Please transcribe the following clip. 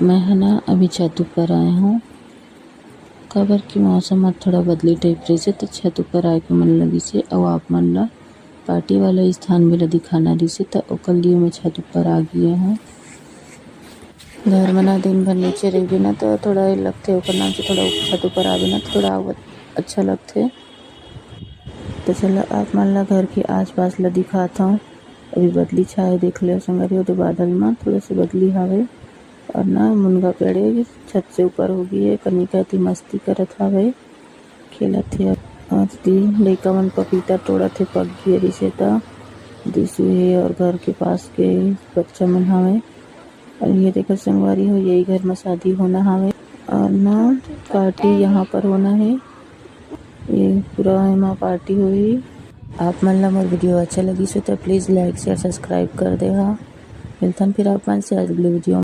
मैं है ना अभी छत ऊपर आए हूँ। खबर की मौसम आज थोड़ा बदली टाइप रही से तो छत ऊपर आए के मन लगी से और आप मन ला पार्टी वाला स्थान मेला दिखाना रही से तो ओकर लिए मैं छत ऊपर आ गई हूँ। घर में ना दिन भर नीचे रही भी ना तो थोड़ा लगते ओकर नाम से थोड़ा छत ऊपर आवे ना तो थोड़ा अच्छा लगते। तो चलो आप मन ला घर के आस पास ला दिखाता हूँ। अभी बदली छाए देख ले संगरी हो तो बादल में थोड़ा सी बदली हवे और ना मुनगा पेड़े छत से ऊपर हो गई है। कनी कहती मस्ती करत हवे खेलत थे। आज दी लइका मन पपीता तोड़त थे पक गए रिसे त दिसू है और घर के पास के बच्चा मन हवे और ये देखो संगवारी हो यही घर में शादी होना हवे और ना पार्टी यहाँ पर होना है। ये पूरा एमा पार्टी हुई। आप मन ला मोर वीडियो अच्छा लगी सो तो प्लीज़ लाइक शेयर सब्सक्राइब कर दे। मिलथन फिर आप मन से अगले वीडियो।